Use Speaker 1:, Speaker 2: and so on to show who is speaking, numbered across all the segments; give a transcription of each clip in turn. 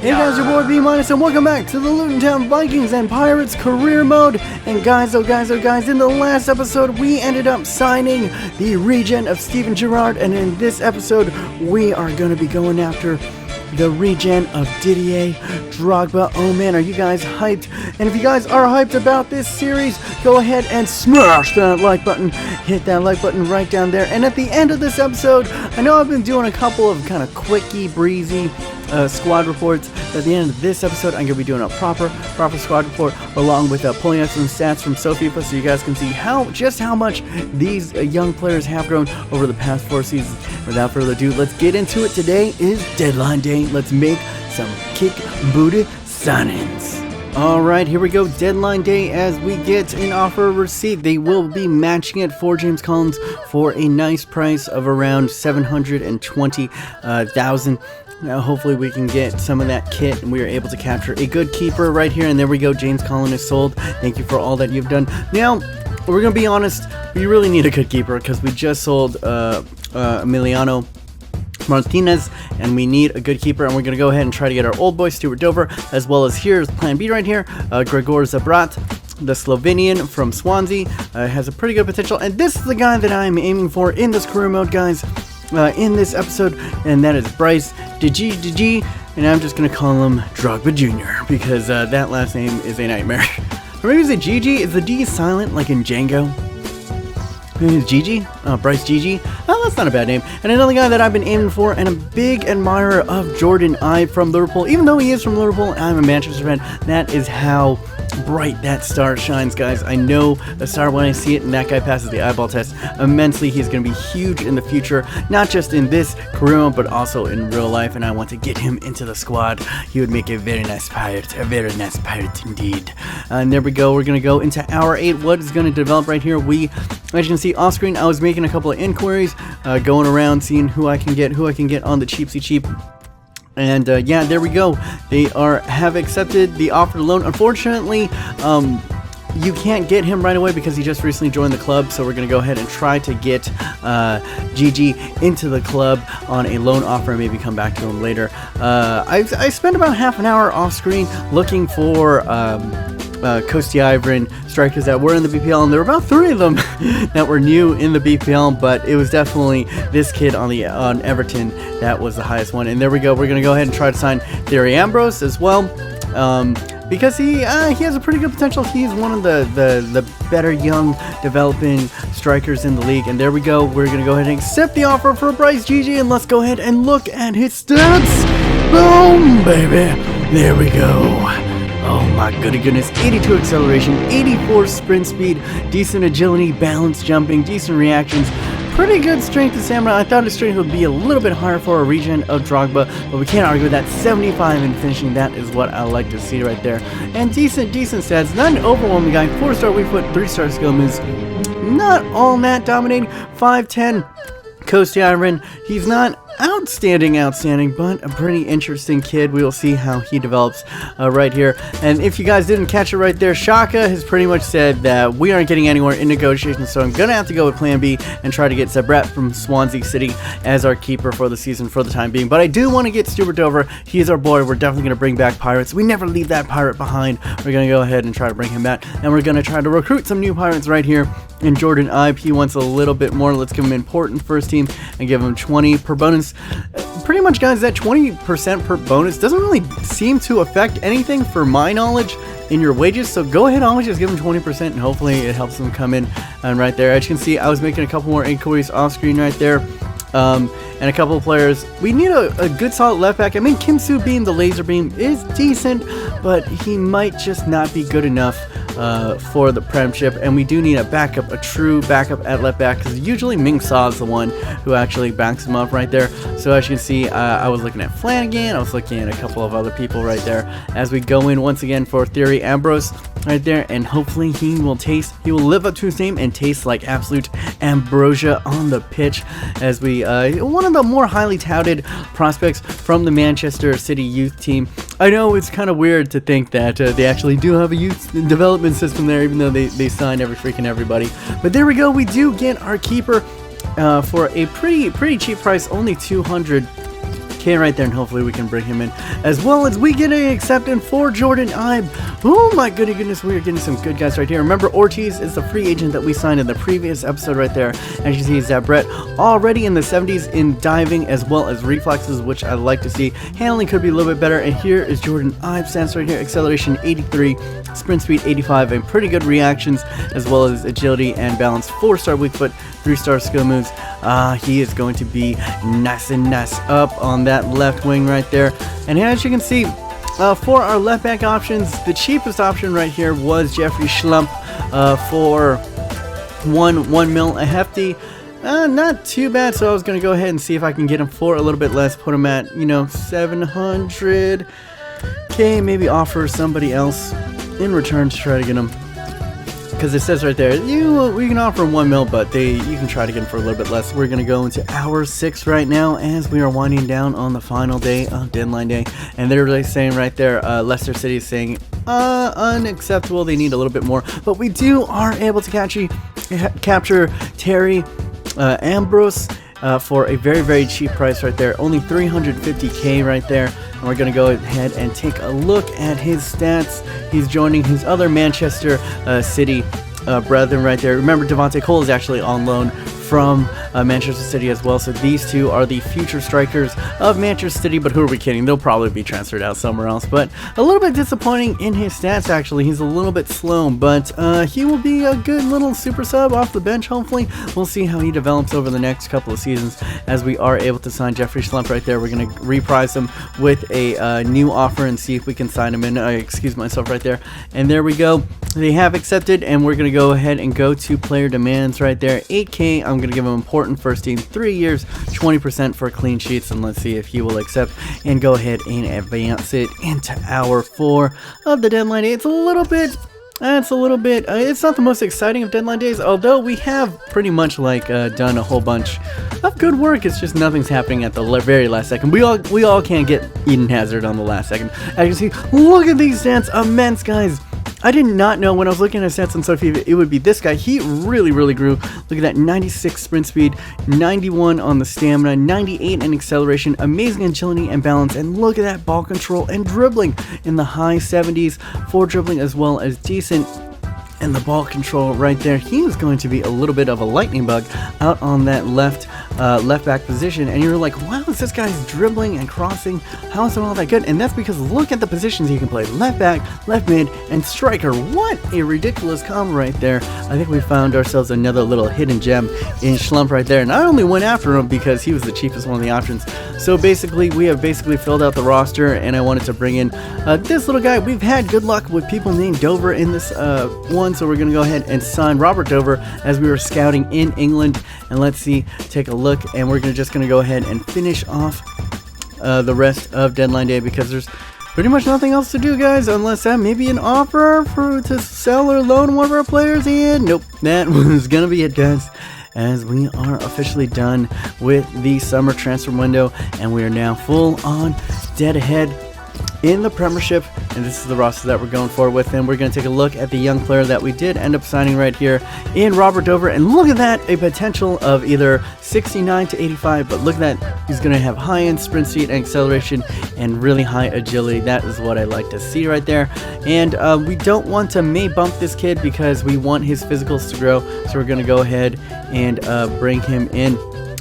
Speaker 1: Hey guys, your boy B Minus, and welcome back to the Luton Town Vikings and Pirates career mode. And guys, oh guys, in the last episode, we ended up signing the regen of Steven Gerrard, and in this episode, we are going to be going after the regen of Didier Drogba. Oh man, are you guys hyped? And if you guys are hyped about this series, go ahead and smash that like button. Hit that like button right down there. And at the end of this episode, I know I've been doing a couple of kind of quickie, breezy squad reports. At the end of this episode, I'm going to be doing a proper squad report along with pulling out some stats from SoFIFA so you guys can see just how much these young players have grown over the past 4 seasons. Without further ado, let's get into it. Today is deadline day. Let's make some kick booty signings. Alright, here we go. Deadline day as we get an offer received. They will be matching it for James Collins for a nice price of around $720,000. Now, hopefully we can get some of that kit and we are able to capture a good keeper right here. And there we go. James Collins is sold. Thank you for all that you've done. Now, we're going to be honest. We really need a good keeper because we just sold Emiliano Martinez, and we need a good keeper, and we're going to go ahead and try to get our old boy Stuart Dover, as well as here's plan B right here, Gregor Zabrat, the Slovenian from Swansea, has a pretty good potential, and this is the guy that I'm aiming for in this career mode, guys, in this episode, and that is Bryce DG, and I'm just going to call him Drogba Jr., because that last name is a nightmare. Or maybe is it Gigi? Is the D silent, like in Django? Maybe it's Gigi? Bryce Gigi? Oh, that's not a bad name. And another guy that I've been aiming for, and a big admirer of Jordan Ibe from Liverpool. Even though he is from Liverpool, I'm a Manchester fan. That is how bright that star shines, guys. I know a star when I see it, and that guy passes the eyeball test immensely. He's going to be huge in the future, not just in this career mode, but also in real life, and I want to get him into the squad. He would make a very nice pirate indeed. And there we go. We're going to go into hour 8. What is going to develop right here? As you can see off screen, I was making a couple of inquiries, going around seeing who I can get on the cheap. And yeah, there we go. They have accepted the offer to loan. Unfortunately, you can't get him right away because he just recently joined the club. So we're going to go ahead and try to get Gigi into the club on a loan offer and maybe come back to him later. I spent about half an hour off screen looking for Kosti Ivrin strikers that were in the BPL, and there were about 3 of them that were new in the BPL, but it was definitely this kid on Everton that was the highest one. And there we go. We're going to go ahead and try to sign Thierry Ambrose as well, because he has a pretty good potential. He's one of the better young developing strikers in the league. And there we go. We're going to go ahead and accept the offer for Bryce Gigi, and let's go ahead and look at his stats. Boom, baby. There we go. Oh my goodness, 82 acceleration, 84 sprint speed, decent agility, balance jumping, decent reactions, pretty good strength and stamina. I thought his strength would be a little bit higher for a regen of Drogba, but we can't argue with that. 75 in finishing, that is what I like to see right there. And decent stats, not an overwhelming guy, 4-star weak foot, 3-star skill moves, not all that dominating, 5'10", Kosti Ivrin. He's not outstanding, but a pretty interesting kid. We will see how he develops right here. And if you guys didn't catch it right there, Shaka has pretty much said that we aren't getting anywhere in negotiations, so I'm gonna have to go with plan B and try to get Zabrat from Swansea City as our keeper for the season for the time being. But I do want to get Stuart Dover. He's our boy. We're definitely gonna bring back Pirates. We never leave that pirate behind. We're gonna go ahead and try to bring him back, and we're gonna try to recruit some new Pirates right here. And Jordan Ibe, he wants a little bit more. Let's give him important first team and give him 20 per bonus. Pretty much, guys, that 20% per bonus doesn't really seem to affect anything for my knowledge in your wages, so go ahead and always just give them 20% and hopefully it helps them come in. And right there, as you can see, I was making a couple more inquiries off screen right there. And a couple of players. We need a good solid left back. I mean, Kim Soo Beam, the laser beam, is decent, but he might just not be good enough for the Premiership, and we do need a backup, a true backup at left back, because usually Ming Sa is the one who actually backs him up right there. So as you can see, I was looking at Flanagan, I was looking at a couple of other people right there as we go in once again for Thierry Ambrose right there, and hopefully he will live up to his name and taste like absolute ambrosia on the pitch, as we one of the more highly touted prospects from the Manchester City youth team. I know it's kind of weird to think that they actually do have a youth development system there, even though they sign everybody. But there we go. We do get our keeper for a pretty cheap price, only 200k 50k right there, and hopefully we can bring him in, as well as we get an acceptance for Jordan Ibe. Oh my goodness, we are getting some good guys right here. Remember, Ortiz is the free agent that we signed in the previous episode right there. As you see, Zach Brett already in the 70s in diving as well as reflexes, which I like to see. Handling could be a little bit better, and here is Jordan Ibe stance right here. Acceleration 83, sprint speed 85, and pretty good reactions, as well as agility and balance. 4-star weak foot, 3-star skill moves. He is going to be nice and nice up on that left wing right there. And as you can see, for our left back options, the cheapest option right here was Jeffrey Schlump for 1 mil a hefty. Not too bad, so I was going to go ahead and see if I can get him for a little bit less, put him at, 700k, maybe offer somebody else in return to try to get him. Because it says right there, we can offer 1 mil, but you can try to get them for a little bit less. We're going to go into hour 6 right now as we are winding down on the final day of deadline day. And they're really saying right there, Leicester City is saying, unacceptable, they need a little bit more. But we are able to capture Terry Ambrose for a very, very cheap price right there. Only 350k right there. And we're going to go ahead and take a look at his stats. He's joining his other Manchester City brethren right there. Remember, Devontae Cole is actually on loan from Manchester City as well. So these two are the future strikers of Manchester City, but who are we kidding? They'll probably be transferred out somewhere else. But a little bit disappointing in his stats, actually. He's a little bit slow, but he will be a good little super sub off the bench, hopefully. We'll see how he develops over the next couple of seasons as we are able to sign Jeffrey Schlump right there. We're going to reprise him with a new offer and see if we can sign him in. Excuse myself right there. And there we go. They have accepted, and we're going to go ahead and go to player demands right there. 8k. I'm going to give him important first team, 3 years, 20% for clean sheets, and let's see if he will accept and go ahead and advance it into hour 4 of the deadline day. It's not the most exciting of deadline days, although we have pretty much done a whole bunch of good work. It's just nothing's happening at the very last second. We all can't get Eden Hazard on the last second. As you see, look at these stats, immense, guys. I did not know when I was looking at stats on SoFIFA it would be this guy. He really, really grew. Look at that, 96 sprint speed, 91 on the stamina, 98 in acceleration, amazing agility and balance, and look at that ball control and dribbling in the high 70s for dribbling, as well as decent. And the ball control right there, he is going to be a little bit of a lightning bug out on that left back position. And you're like, wow, this guy's dribbling and crossing. How is it all that good? And that's because look at the positions he can play: left back, left mid, and striker. What a ridiculous combo right there. I think we found ourselves another little hidden gem in Schlump right there. And I only went after him because he was the cheapest one of the options. So basically, we have filled out the roster, and I wanted to bring in this little guy. We've had good luck with people named Dover in this one. So we're going to go ahead and sign Robert Dover as we were scouting in England. And let's see, take a look, and we're just going to go ahead and finish off the rest of deadline day, because there's pretty much nothing else to do, guys, unless that maybe an offer to sell or loan one of our players. And nope, that was going to be it, guys, as we are officially done with the summer transfer window, and we are now full on dead ahead in the Premiership, and this is the roster that we're going forward with. And we're going to take a look at the young player that we did end up signing right here in Robert Dover, and look at that, a potential of either 69 to 85, but look at that, he's going to have high-end sprint speed and acceleration and really high agility. That is what I like to see right there. And we don't want to bump this kid because we want his physicals to grow, so we're going to go ahead and bring him in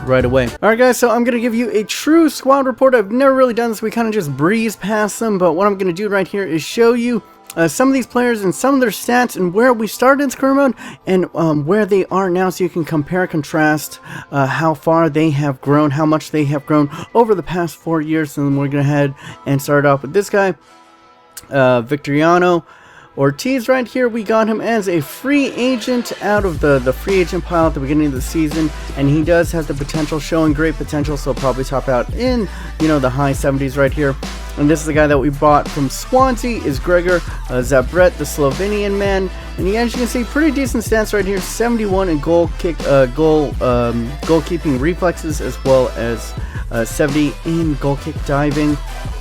Speaker 1: right away. Alright, guys, so I'm going to give you a true squad report. I've never really done this. We kind of just breeze past them, but what I'm going to do right here is show you some of these players and some of their stats and where we started in career mode and where they are now, so you can compare, contrast how far they have grown, how much they have grown over the past 4 years. And then we're going to head and start off with this guy, Victoriano Ortiz right here. We got him as a free agent out of the free agent pile at the beginning of the season, and he does have the potential, showing great potential, so probably top out in the high 70s right here. And this is the guy that we bought from Swansea, is Gregor Zabret, the Slovenian man. And as you can see, pretty decent stats right here: 71 in goalkeeping reflexes, as well as 70 in goal kick diving.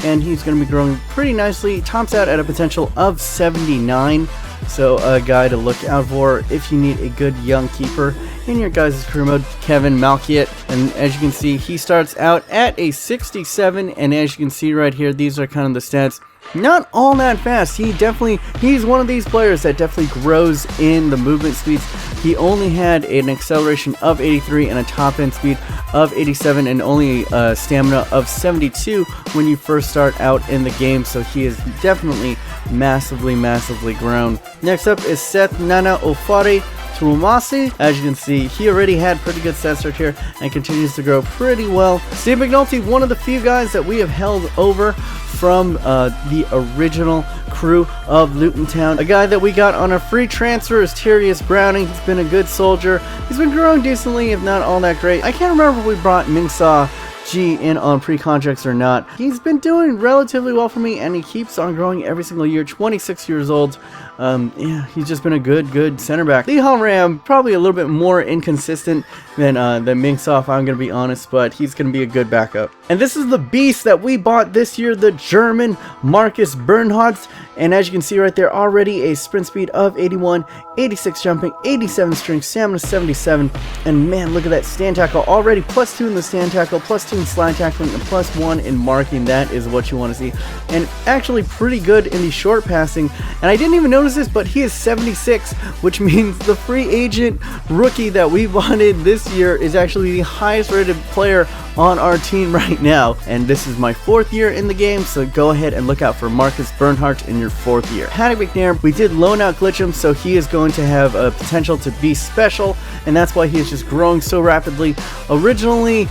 Speaker 1: And he's going to be growing pretty nicely. Tops out at a potential of 79. So a guy to look out for if you need a good young keeper in your guys' career mode, Kevin Malkiet. And as you can see, he starts out at a 67, and as you can see right here, these are kind of the stats. Not all that fast. He's one of these players that definitely grows in the movement speeds. He only had an acceleration of 83 and a top end speed of 87 and only a stamina of 72 when you first start out in the game, so he is definitely massively grown. Next up is Seth Nana Ofari Tulumasi. As you can see, he already had pretty good stats right here and continues to grow pretty well. Steve McNulty, one of the few guys that we have held over from the original crew of Luton Town. A guy that we got on a free transfer is Tyrius Browning. He's been a good soldier. He's been growing decently, if not all that great. I can't remember if we brought Mingsa G in on pre-contracts or not. He's been doing relatively well for me, and he keeps on growing every single year. 26 years old. Yeah, he's just been a good center back. Lee Ram, probably a little bit more inconsistent than Mingsa, if I'm going to be honest, but he's going to be a good backup. And this is the beast that we bought this year, the German Marcus Bernhardt. And as you can see right there, already a sprint speed of 81, 86 jumping, 87 strength, stamina 77. And man, look at that stand tackle. Already +2 in the stand tackle, +2 in slide tackling, and +1 in marking. That is what you want to see. And actually pretty good in the short passing. And I didn't even notice this, but he is 76, which means the free agent rookie that we wanted this year is actually the highest rated player on our team right now. And this is my 4th year in the game, so go ahead and look out for Marcus Bernhardt in your 4th year. Paddy McNair, we did loan out glitch him, so he is going to have a potential to be special, and that's why he is just growing so rapidly. Originally,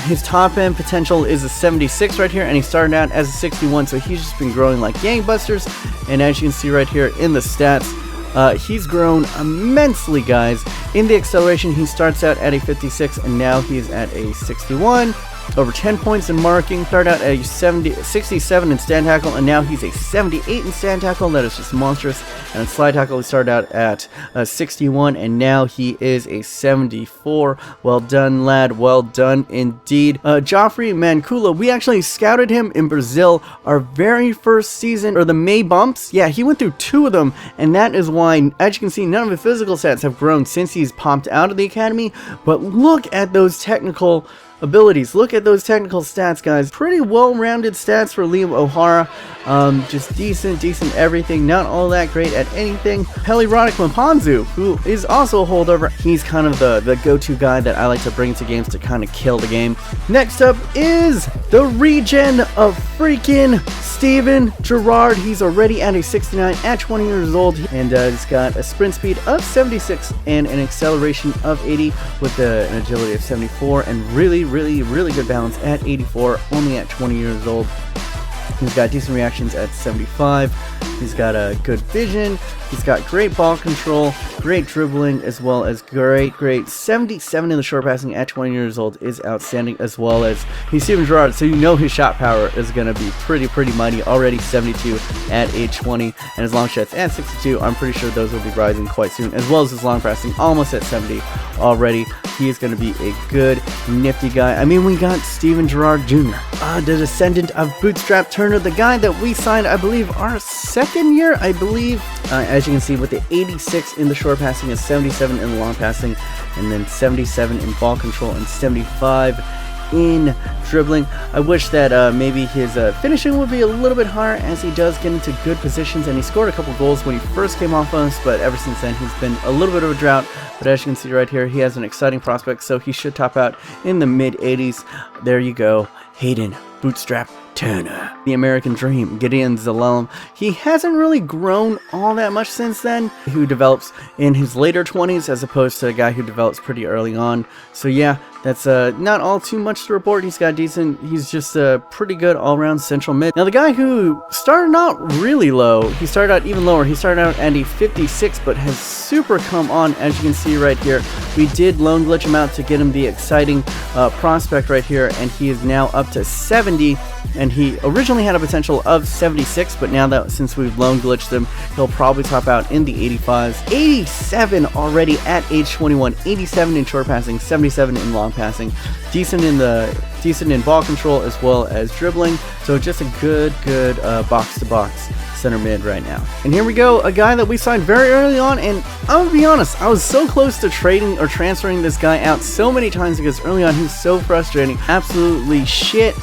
Speaker 1: his top end potential is a 76 right here, and he started out as a 61, so he's just been growing like gangbusters. And as you can see right here in the stats, he's grown immensely, guys. In the acceleration, he starts out at a 56, and now he's at a 61. Over 10 points in marking. Started out at a 67 in stand tackle, and now he's a 78 in stand tackle. That is just monstrous. And in slide tackle, he started out at 61, and now he is a 74. Well done, lad. Well done indeed. Joffrey Mancula, we actually scouted him in Brazil our very first season, or the May bumps. Yeah, he went through 2 of them, and that is why, as you can see, none of his physical stats have grown since he's popped out of the academy. But look at those technical abilities. Look at those technical stats, guys. Pretty well-rounded stats for Liam O'Hara. Just decent everything. Not all that great at anything. Peli Roddick Mpanzu, who is also a holdover. He's kind of the go-to guy that I like to bring to games to kind of kill the game. Next up is the regen of freaking Steven Gerrard. He's already at a 69 at 20 years old, and he's got a sprint speed of 76 and an acceleration of 80 with an agility of 74, and really good balance at 84, only at 20 years old. He's got decent reactions at 75. He's got a good vision. He's got great ball control, great dribbling, as well as great 77 in the short passing at 20 years old is outstanding, as well as he's Steven Gerrard, so you know his shot power is going to be pretty mighty. Already 72 at age 20, and his long shots at 62. I'm pretty sure those will be rising quite soon, as well as his long passing almost at 70 already. He is going to be a good, nifty guy. I mean, we got Steven Gerrard Jr., the descendant of Bootstrap Turner, the guy that we signed, I believe, our 2nd year, I believe. As you can see, with the 86 in the short passing and 77 in the long passing, and then 77 in ball control and 75 in dribbling. I wish that maybe his finishing would be a little bit higher, as he does get into good positions, and he scored a couple goals when he first came off us, but ever since then he's been a little bit of a drought. But as you can see right here, he has an exciting prospect, so he should top out in the mid-80s. There you go, Hayden Bootstrap Turner. The American Dream, Gideon Zelalem. He hasn't really grown all that much since then. Who develops in his later 20s as opposed to a guy who develops pretty early on. So yeah, that's not all too much to report. He's just a pretty good all-around central mid. Now the guy who started out really low, he started out even lower. He started out at a 56, but has super come on, as you can see right here. We did loan glitch him out to get him the exciting prospect right here, and he is now up to 70. And he originally had a potential of 76, but now that since we've loan glitched him, he'll probably top out in the 85s. 87 already at age 21, 87 in short passing, 77 in long passing, decent in ball control as well as dribbling. So just a good box to box center mid right now. And here we go, a guy that we signed very early on, and I'm gonna be honest, I was so close to trading or transferring this guy out so many times because early on he was so frustrating, absolutely shit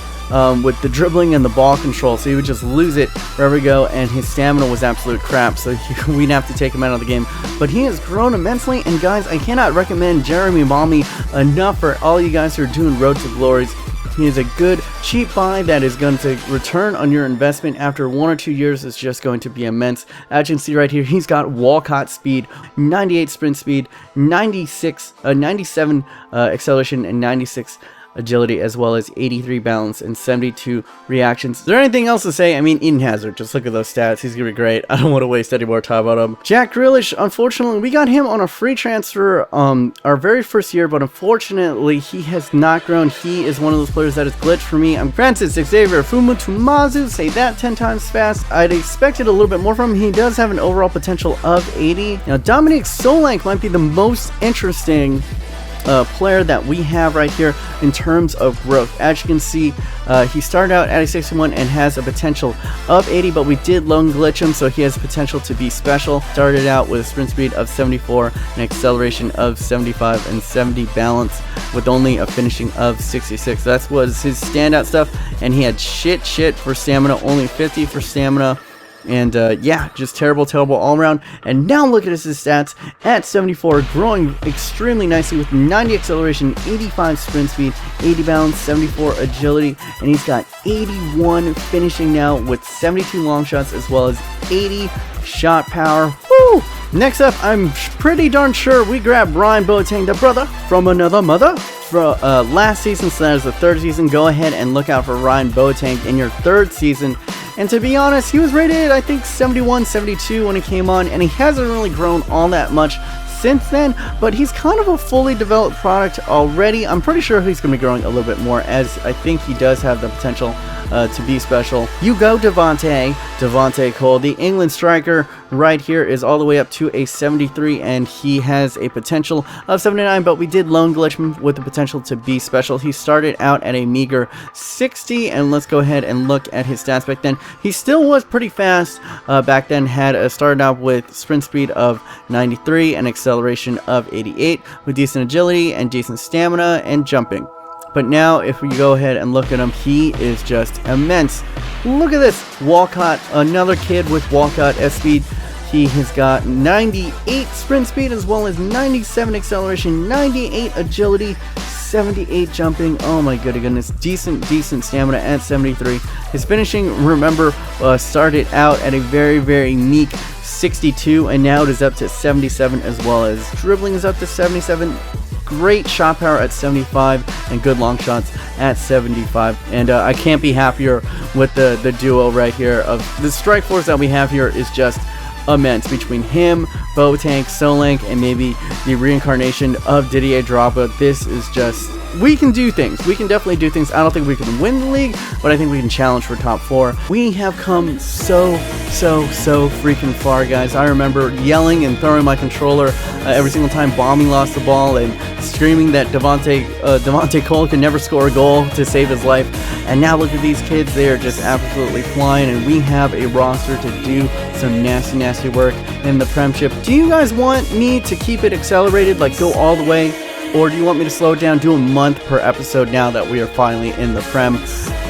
Speaker 1: with the dribbling and the ball control, so he would just lose it wherever we go, and his stamina was absolute crap, so we'd have to take him out of the game. But he has grown immensely, and guys, I cannot recommend Jeremy Balmy enough for all you guys who are doing Road to Glories. He is a good, cheap buy that is going to return on your investment after 1 or 2 years. It's just going to be immense. As you can see right here, he's got Walcott speed, 98 sprint speed, 97 acceleration, and 96 agility, as well as 83 balance and 72 reactions. Is there anything else to say? I mean, Eden Hazard, just look at those stats. He's gonna be great. I don't want to waste any more time on him. Jack Grealish, unfortunately, we got him on a free transfer our very first year, but unfortunately, he has not grown. He is one of those players that is glitched for me. I'm Francis Xavier Fumutumazu, say that 10 times fast. I'd expected a little bit more from him. He does have an overall potential of 80. Now, Dominic Solanke might be the most interesting player that we have right here in terms of growth. As you can see, he started out at a 61 and has a potential of 80, but we did loan glitch him, so he has potential to be special. Started out with a sprint speed of 74, an acceleration of 75, and 70 balance with only a finishing of 66. That was his standout stuff, and he had shit for stamina, only 50 for stamina. And yeah, just terrible all around. And now look at his stats at 74, growing extremely nicely with 90 acceleration, 85 sprint speed, 80 balance, 74 agility, and he's got 81 finishing now with 72 long shots as well as 80 shot power. Woo! Next up, I'm pretty darn sure we grabbed Ryan Boateng, the brother from another mother, for last season, so that is the third season. Go ahead and look out for Ryan Boateng in your third season. And to be honest, he was rated, I think, 71, 72 when he came on, and he hasn't really grown all that much since then, but he's kind of a fully developed product already. I'm pretty sure he's going to be growing a little bit more, as I think he does have the potential to be special. You go, Devontae Cole, the England striker right here, is all the way up to a 73, and he has a potential of 79, but we did loan glitch him with the potential to be special. He started out at a meager 60, and let's go ahead and look at his stats back then. He still was pretty fast back then, had started out with sprint speed of 93 and acceleration of 88 with decent agility and decent stamina and jumping. But now, if we go ahead and look at him, he is just immense. Look at this. Walcott, another kid with Walcott S-Speed. He has got 98 sprint speed as well as 97 acceleration, 98 agility, 78 jumping. Oh my goodness. Decent stamina at 73. His finishing, remember, started out at a very meek 62, and now it is up to 77, as well as dribbling is up to 77. Great shot power at 75 and good long shots at 75, and I can't be happier with the duo right here. Of the strike force that we have here is just immense between him, Boateng, Solanke, and maybe the reincarnation of Didier Drogba. This is just, we can do things. We can definitely do things. I don't think we can win the league, but I think we can challenge for top 4. We have come so freaking far, guys. I remember yelling and throwing my controller every single time Balmy lost the ball and screaming that Devontae Cole could never score a goal to save his life. And now look at these kids. They are just absolutely flying, and we have a roster to do some nasty work in the Premiership. Do you guys want me to keep it accelerated, like go all the way? Or do you want me to slow it down, do a month per episode now that we are finally in the Prem?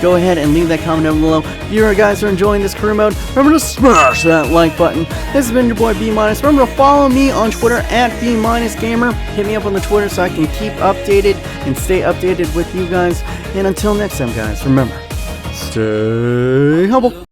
Speaker 1: Go ahead and leave that comment down below. If you guys are enjoying this career mode, remember to smash that like button. This has been your boy B-. Remember to follow me on Twitter at B-Gamer. Hit me up on the Twitter so I can keep updated and stay updated with you guys. And until next time, guys, remember, stay humble.